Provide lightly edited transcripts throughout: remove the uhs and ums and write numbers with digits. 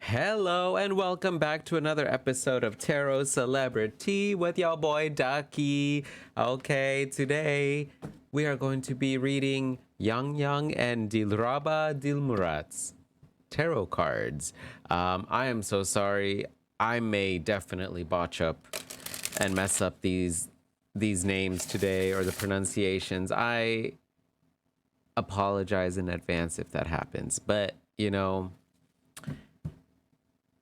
Hello and welcome back to another episode of Tarot CelebriTEA with your boy Ducky. Okay, today we are going to be reading Yang and Dilraba Dilmurat's tarot cards. I am so sorry. I may definitely botch up and mess up these names today or the pronunciations. I apologize in advance if that happens, but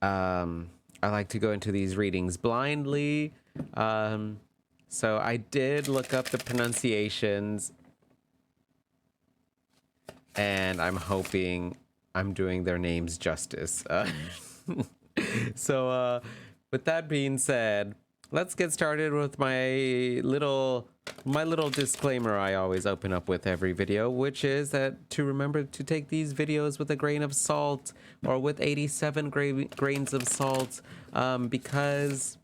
I like to go into these readings blindly. So I did look up the pronunciations, and I'm hoping I'm doing their names justice. So, with that being said, let's get started with my little disclaimer I always open up with every video, which is that to remember to take these videos with a grain of salt or with 87 grains of salt, because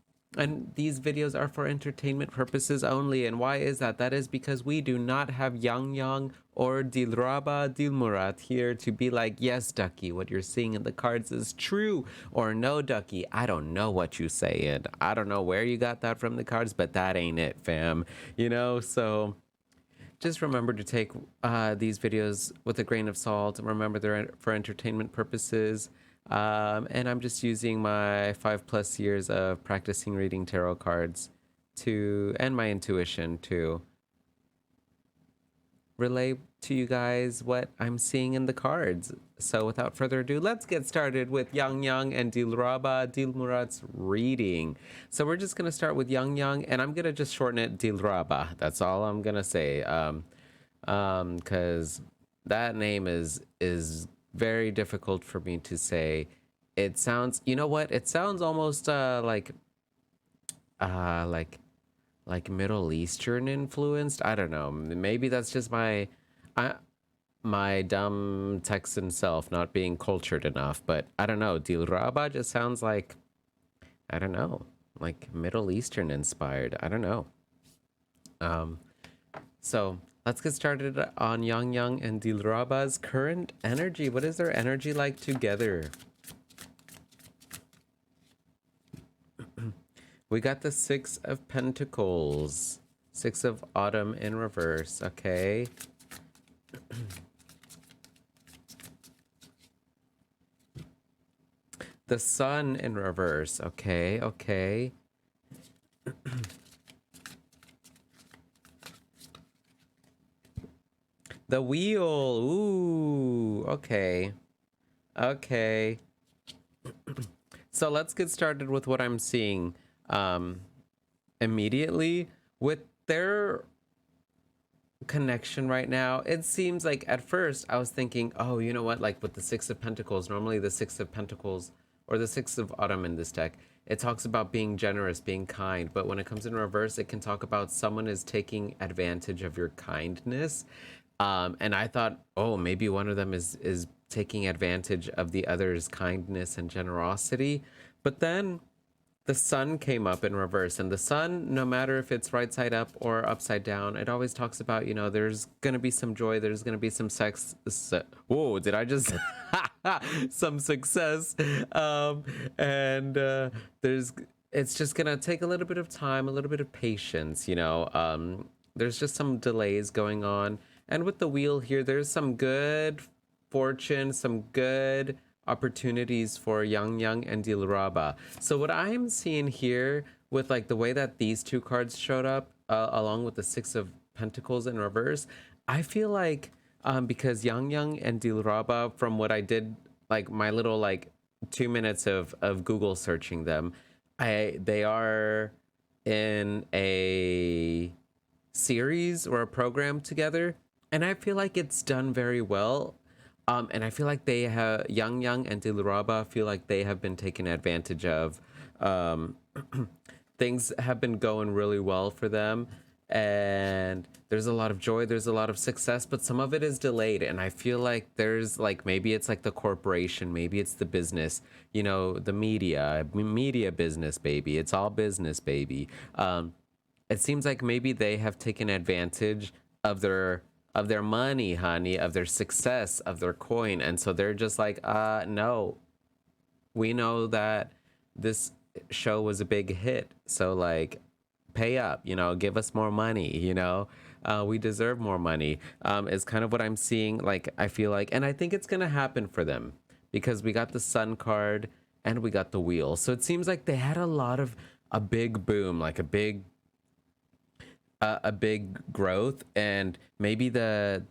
these videos are for entertainment purposes only. And why is that? That is because we do not have Yang or Dilraba Dilmurat here to be like, yes, Ducky, what you're seeing in the cards is true, or no, Ducky, I don't know what you saying. I don't know where you got that from the cards, but that ain't it, fam. So just remember to take these videos with a grain of salt. Remember they're for entertainment purposes. And I'm just using my 5+ years of practicing reading tarot cards and my intuition to relay to you guys what I'm seeing in the cards. So without further ado, let's get started with Yang and Dilraba Dilmurat's reading. So we're just gonna start with Yang, and I'm gonna just shorten it Dilraba. That's all I'm gonna say. Because that name is very difficult for me to say. It sounds, you know what? It sounds almost like Middle Eastern influenced. I don't know. Maybe that's just my dumb Texan self not being cultured enough. But I don't know. Dilraba just sounds like, I don't know, like Middle Eastern inspired. I don't know. So let's get started on Yang and Dilraba's current energy. What is their energy like together? We got the Six of Pentacles. Six of Autumn in reverse, okay? The Sun in reverse, okay. The Wheel, ooh, okay. So let's get started with what I'm seeing. Immediately with their connection right now. It seems like at first I was thinking, oh, you know what, like with the Six of Pentacles, normally the Six of Pentacles or the Six of Autumn in this deck, it talks about being generous, being kind, but when it comes in reverse, it can talk about someone is taking advantage of your kindness. And I thought, oh, maybe one of them is taking advantage of the other's kindness and generosity. But then the Sun came up in reverse, and the Sun, no matter if it's right side up or upside down, it always talks about, there's gonna be some joy, there's gonna be some whoa, did I just some success? And there's it's just gonna take a little bit of time, a little bit of patience. There's just some delays going on, and with the Wheel here, there's some good fortune, some good opportunities for Yang and Dilraba. So what I'm seeing here with like the way that these two cards showed up, along with the Six of Pentacles in reverse, I feel like because Yang and Dilraba, from what I did, like my little like 2 minutes of Google searching them, they are in a series or a program together, and I feel like it's done very well. And I feel like they have Yang and Dilraba feel like they have been taken advantage of. Things have been going really well for them, and there's a lot of joy, there's a lot of success, but some of it is delayed. And I feel like there's like, maybe it's like the corporation, maybe it's the business, the media business, baby. It's all business, baby. It seems like maybe they have taken advantage of their money, honey, of their success, of their coin. And so they're just like, no, We know that this show was a big hit. So, like, pay up, give us more money, we deserve more money, is kind of what I'm seeing. Like, I feel like, and I think it's going to happen for them because we got the sun card and we got the wheel. So it seems like they had a big boom, like a big growth, and maybe the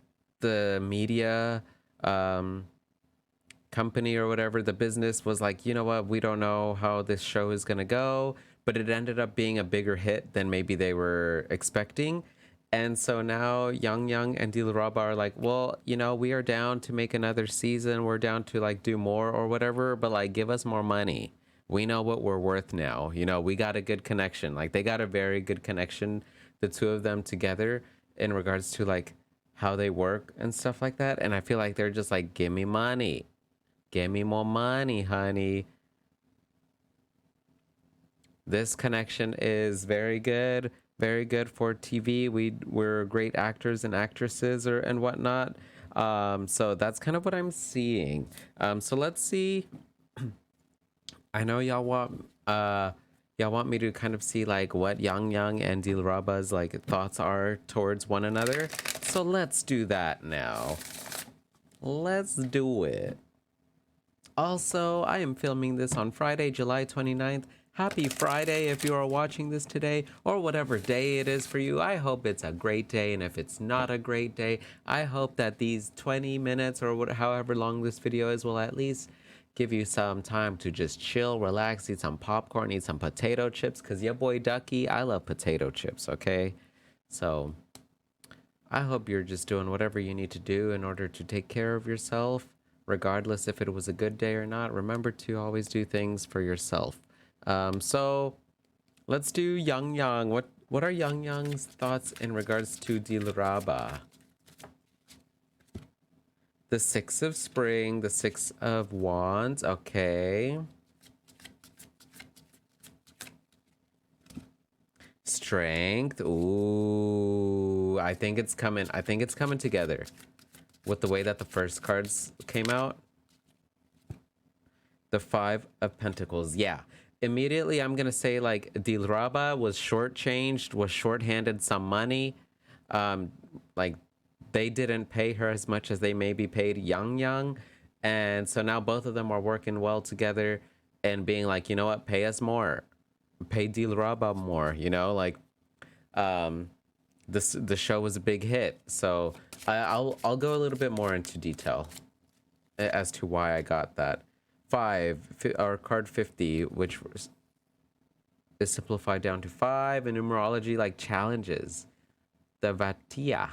media um company or whatever, the business was like, you know what, we don't know how this show is going to go, but it ended up being a bigger hit than maybe they were expecting. And so now Young and Dilraba are like, well, we are down to make another season. We're down to like do more or whatever, but like give us more money. We know what we're worth now. We got a good connection. Like they got a very good connection, the two of them together, in regards to like how they work and stuff like that. And I feel like they're just like, give me money. Give me more money, honey. This connection is very good for TV. We're great actors and actresses and whatnot. So that's kind of what I'm seeing. So let's see. I know y'all want me to kind of see like what Yang and Dilraba's like thoughts are towards one another. So let's do that now. Let's do it. Also, I am filming this on Friday, July 29th. Happy Friday if you are watching this today, or whatever day it is for you. I hope it's a great day, and if it's not a great day, I hope that these 20 minutes or however long this video is will at least give you some time to just chill, relax, eat some popcorn, eat some potato chips, because your boy Ducky, I love potato chips, okay? So I hope you're just doing whatever you need to do in order to take care of yourself, regardless if it was a good day or not. Remember to always do things for yourself. So let's do Yang. What are Yang's thoughts in regards to Dilraba? The Six of Spring, the Six of Wands. Okay. Strength. Ooh, I think it's coming. I think it's coming together with the way that the first cards came out. The Five of Pentacles. Yeah. Immediately, I'm going to say, like, Dilraba was shortchanged, was shorthanded some money. Like, they didn't pay her as much as they maybe paid Yang. And so now both of them are working well together and being like, you know what, pay us more. Pay Dilraba more, like, the show was a big hit. So I'll go a little bit more into detail as to why I got that. Or card 50, which is simplified down to 5 in numerology, like challenges. The Vatia.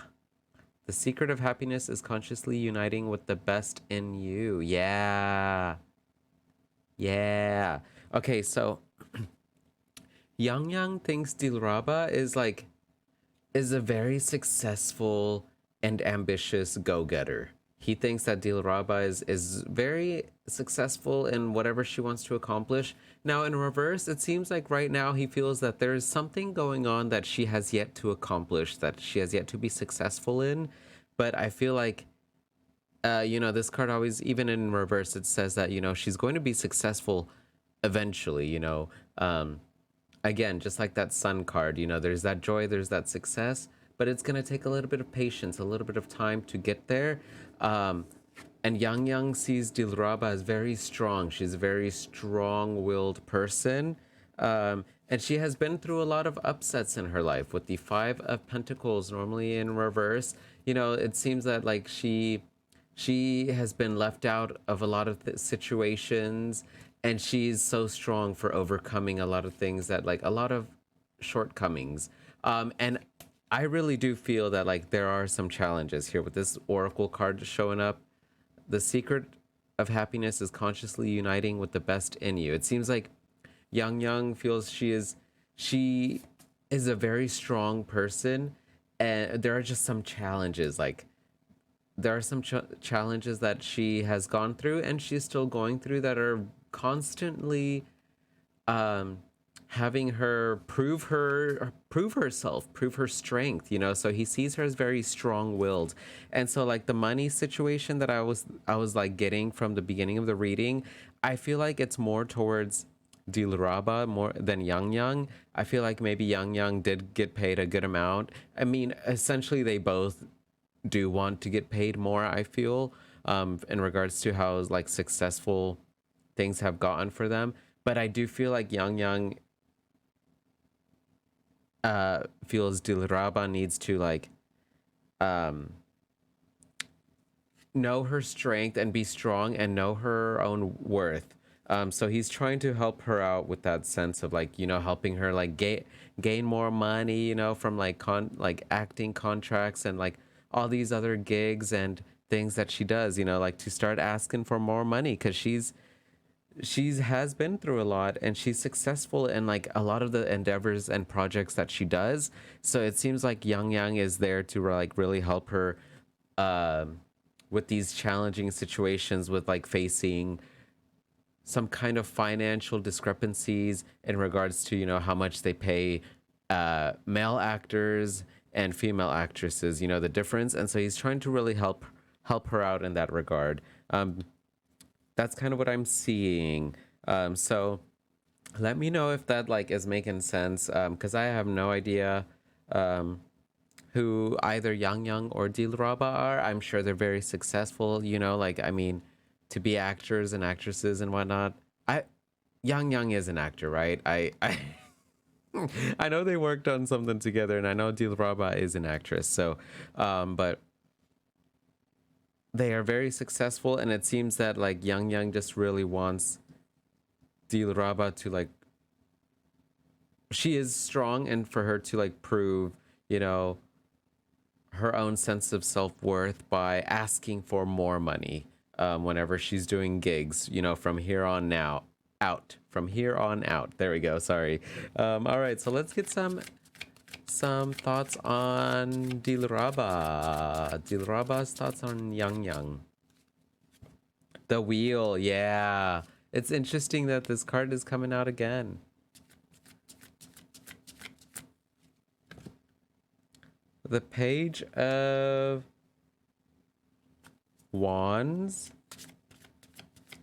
The secret of happiness is consciously uniting with the best in you. Yeah. Yeah. Okay, so Yang thinks Dilraba is a very successful and ambitious go-getter. He thinks that Dilraba is very successful in whatever she wants to accomplish. Now, in reverse, it seems like right now he feels that there is something going on that she has yet to accomplish, that she has yet to be successful in. But I feel like, this card always, even in reverse, it says that, she's going to be successful eventually, Again, just like that sun card, there's that joy, there's that success, but it's going to take a little bit of patience, a little bit of time to get there. And Yang sees Dilraba as very strong. She's a very strong-willed person. And she has been through a lot of upsets in her life with the Five of Pentacles, normally in reverse. It seems that like she has been left out of a lot of situations, and she's so strong for overcoming a lot of things, that like a lot of shortcomings. And I really do feel that like there are some challenges here with this Oracle card showing up. The secret of happiness is consciously uniting with the best in you. It seems like Yang feels she is a very strong person, and there are just some challenges. Like there are some challenges that she has gone through and she's still going through, that are constantly having her prove herself, prove her strength, you know. So he sees her as very strong-willed. And so like the money situation that I was like getting from the beginning of the reading, I feel like it's more towards Dilraba more than Yang Yang. I feel like maybe Yang Yang did get paid a good amount. I mean, essentially they both do want to get paid more, I feel, in regards to how like successful things have gotten for them. But I do feel like Yang Yang feels Dilraba needs to like um know her strength and be strong and know her own worth. So he's trying to help her out with that sense of like, you know, helping her like gain more money, you know, from like like acting contracts and like all these other gigs and things that she does, you know, like to start asking for more money because she's has been through a lot and she's successful in like a lot of the endeavors and projects that she does. So it seems like Yang Yang is there to like really help her um with these challenging situations with like facing some kind of financial discrepancies in regards to, you know, how much they pay male actors and female actresses, you know, the difference. And so he's trying to really help her out in that regard. That's kind of what I'm seeing. So let me know if that like is making sense. Because I have no idea um, who either Yang Yang or Dilraba are. I'm sure they're very successful. You know, like I mean, to be actors and actresses and whatnot. I Yang Yang is an actor, right? I I know they worked on something together, and I know Dilraba is an actress. So, but they are very successful, and it seems that like Yang Yang just really wants Dilraba to like she is strong and for her to like prove, you know, her own sense of self-worth by asking for more money whenever she's doing gigs, you know, from here on now out from here on out. There we go. Sorry. All right, so let's get some thoughts on Dilraba's thoughts on Yang Yang. The wheel, yeah. It's interesting that this card is coming out again. The Page of Wands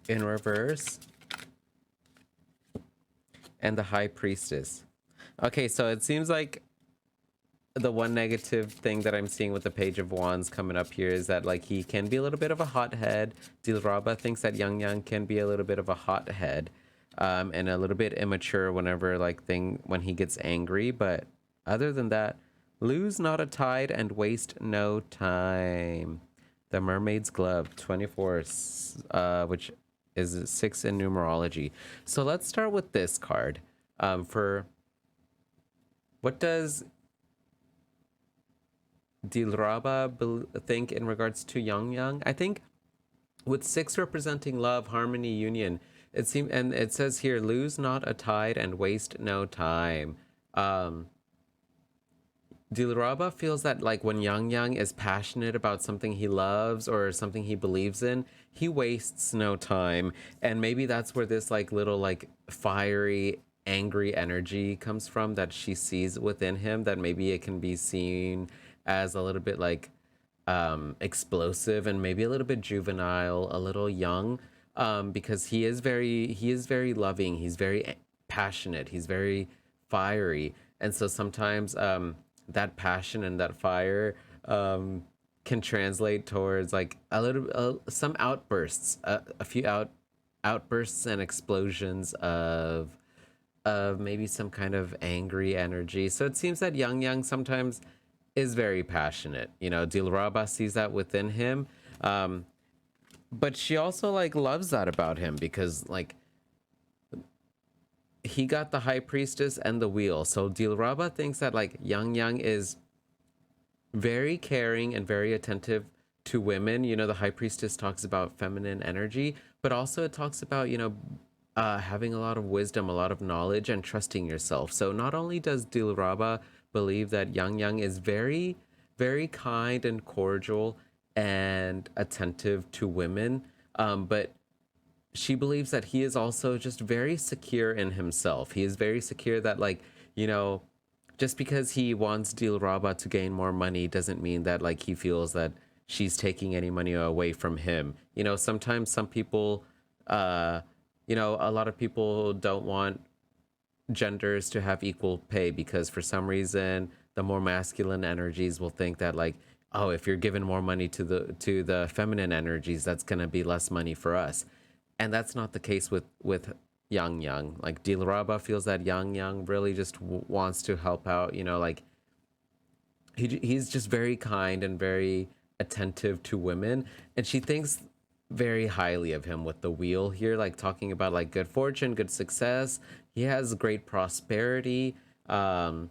in reverse and the High Priestess. Okay, so it seems like the one negative thing that I'm seeing with the Page of Wands coming up here is that like he can be a little bit of a hothead. Dilraba thinks that Yang Yang can be a little bit of a hothead, and a little bit immature whenever when he gets angry. But other than that, lose not a tide and waste no time. The Mermaid's Glove, 24, which is 6 in numerology. So let's start with this card. For what does Dilraba think in regards to Yang Yang? I think with 6 representing love, harmony, union, it seems, and it says here, lose not a tide and waste no time. Dilraba feels that like when Yang Yang is passionate about something he loves or something he believes in, he wastes no time. And maybe that's where this like little like fiery, angry energy comes from that she sees within him, that maybe it can be seen as a little bit like explosive and maybe a little bit juvenile, a little young, because he is very loving, he's very passionate, he's very fiery. And so sometimes that passion and that fire can translate towards like a little some outbursts, a few outbursts and explosions of maybe some kind of angry energy. So it seems that Yang Yang sometimes is very passionate. You know, Dilraba sees that within him. But she also like loves that about him because like he got the High Priestess and the wheel. So Dilraba thinks that like Yang Yang is very caring and very attentive to women. You know, the High Priestess talks about feminine energy, but also it talks about, you know, having a lot of wisdom, a lot of knowledge, and trusting yourself. So not only does Dilraba believe that Yang Yang is very, very kind and cordial and attentive to women, but she believes that he is also just very secure in himself. He is very secure that, like, you know, just because he wants Dilraba to gain more money doesn't mean that, like, he feels that she's taking any money away from him. You know, sometimes some people, uh, you know, a lot of people don't want genders to have equal pay because for some reason the more masculine energies will think that, like, oh, if you're giving more money to the feminine energies, that's going to be less money for us. And that's not the case with Yang. Like, Dilraba feels that Yang really just wants to help out, you know, like, he's just very kind and very attentive to women, and she thinks very highly of him with the wheel here, like talking about like good fortune, good success. He has great prosperity, and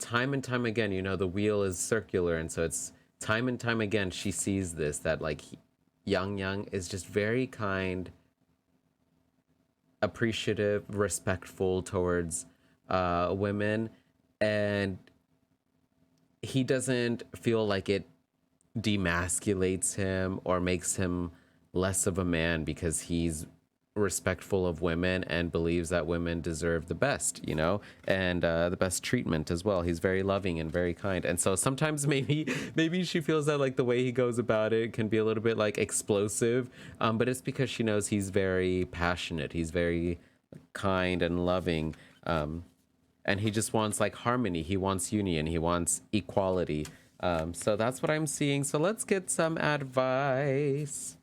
time again, you know, the wheel is circular, and so it's time and time again she sees this, that like Yang is just very kind, appreciative, respectful towards women, and he doesn't feel like it demasculates him or makes him less of a man because he's respectful of women and believes that women deserve the best, you know, and the best treatment as well. He's very loving and very kind, and so sometimes maybe she feels that like the way he goes about it can be a little bit like explosive, but it's because she knows he's very passionate, he's very kind and loving, and he just wants like harmony, he wants union, he wants equality. So that's what I'm seeing. So let's get some advice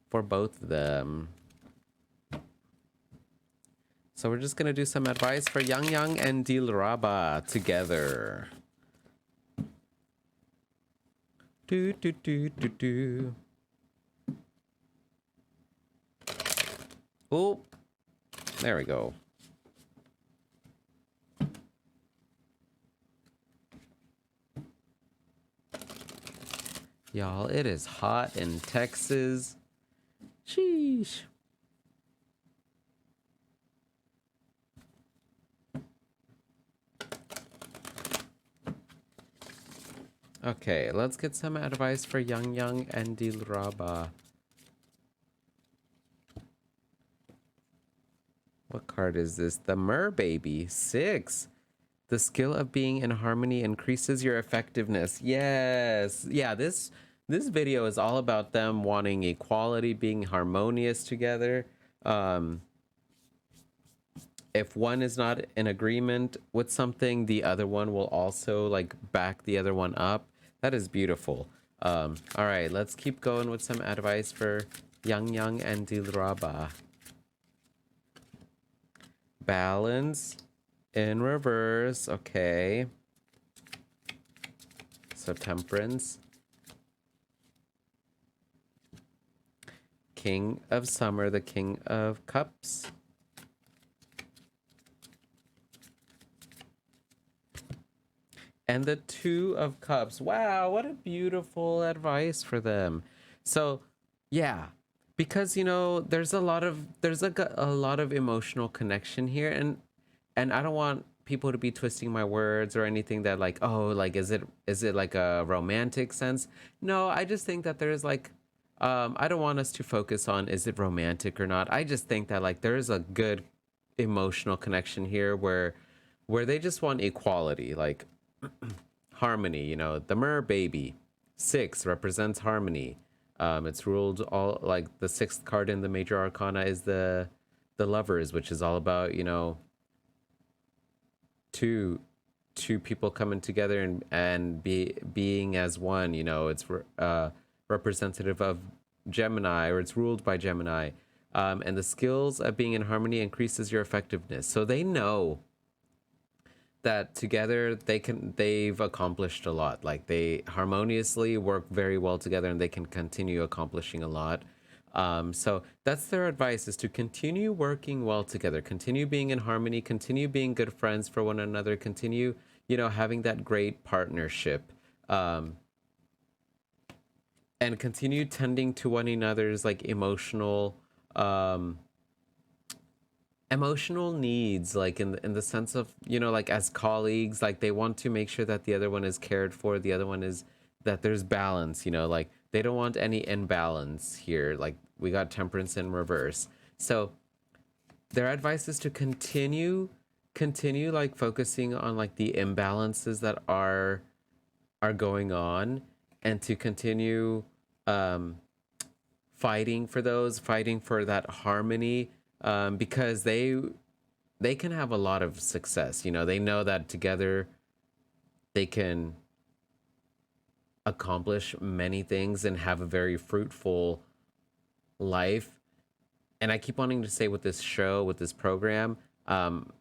for both of them. So we're just gonna do some advice for Yang and Dilraba together. Do do do do do. Oh, there we go. Y'all, it is hot in Texas. Sheesh. Okay, let's get some advice for Yang and Dilraba. What card is this? The Merbaby. 6. The skill of being in harmony increases your effectiveness. Yes. Yeah, this video is all about them wanting equality, being harmonious together. If one is not in agreement with something, the other one will also like back the other one up. That is beautiful. All right, let's keep going with some advice for Yang and Dilraba. Balance in reverse. Okay. So Temperance. King of Summer, the King of Cups. And the Two of Cups. Wow, what a beautiful advice for them. So, yeah, because you know, there's a lot of emotional connection here, and I don't want people to be twisting my words or anything that like, oh, like is it like a romantic sense? No, I just think that there's like I don't want us to focus on is it romantic or not. I just think that like there is a good emotional connection here where they just want equality, like harmony, you know. The Mer baby 6 represents harmony. It's ruled all like the 6th card in the major arcana is the Lovers, which is all about, you know, two people coming together and being as one, you know. It's representative of Gemini, or it's ruled by Gemini, and the skills of being in harmony increases your effectiveness. So they know that together they've accomplished a lot. Like they harmoniously work very well together, and they can continue accomplishing a lot. So that's their advice, is to continue working well together, continue being in harmony, continue being good friends for one another, continue, you know, having that great partnership, and continue tending to one another's like emotional needs, like in the sense of, you know, like as colleagues, like they want to make sure that the other one is cared for, the other one is, that there's balance, you know, like They don't want any imbalance here. Like we got temperance in reverse. So their advice is to continue like focusing on like the imbalances that are going on, and to continue um fighting for those, fighting for that harmony, because they can have a lot of success. You know, they know that together they can accomplish many things and have a very fruitful life. And I keep wanting to say with this show, with this program, um,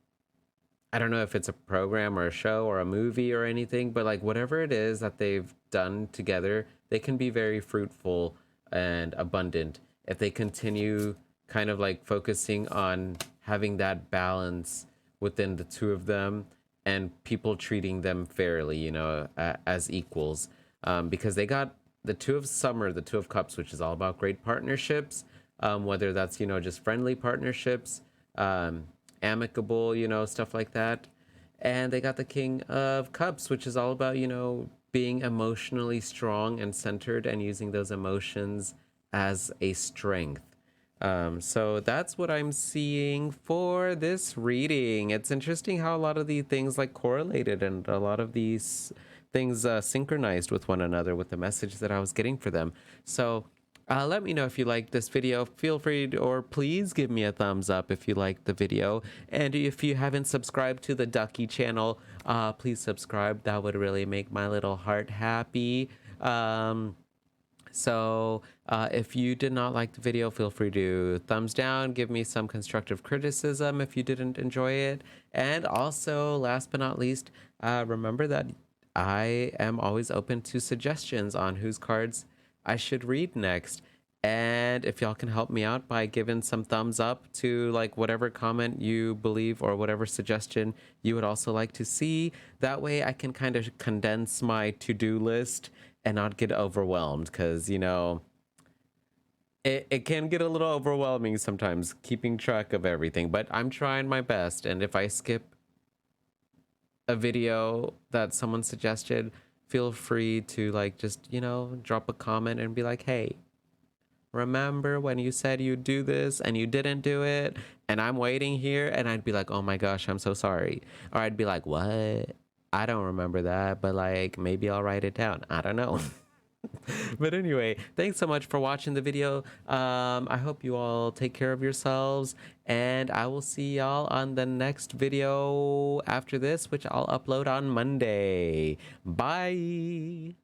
I don't know if it's a program or a show or a movie or anything, but like whatever it is that they've done together, they can be very fruitful and abundant if they continue kind of like focusing on having that balance within the two of them, and people treating them fairly, you know, as equals. Because they got the Two of Summer, the Two of Cups, which is all about great partnerships, whether that's, you know, just friendly partnerships, um, amicable, you know, stuff like that. And they got the King of Cups, which is all about, you know, being emotionally strong and centered and using those emotions as a strength. So that's what I'm seeing for this reading. It's interesting how a lot of these things like correlated, and a lot of these things synchronized with one another with the message that I was getting for them. So let me know if you liked this video. Feel free to, or please give me a thumbs up if you liked the video. And if you haven't subscribed to the Ducky channel, please subscribe. That would really make my little heart happy. If you did not like the video, feel free to thumbs down, give me some constructive criticism if you didn't enjoy it. And also, last but not least, remember that I am always open to suggestions on whose cards I should read next. And if y'all can help me out by giving some thumbs up to like whatever comment you believe or whatever suggestion you would also like to see, that way I can kind of condense my to-do list and not get overwhelmed, because, you know, it can get a little overwhelming sometimes keeping track of everything, but I'm trying my best. And if I skip a video that someone suggested, feel free to like just, you know, drop a comment and be like, hey, remember when you said you'd do this and you didn't do it, and I'm waiting here. And I'd be like, oh my gosh, I'm so sorry. Or I'd be like, what? I don't remember that, but like maybe I'll write it down. I don't know. But anyway, thanks so much for watching the video. I hope you all take care of yourselves, and I will see y'all on the next video after this, which I'll upload on Monday. Bye.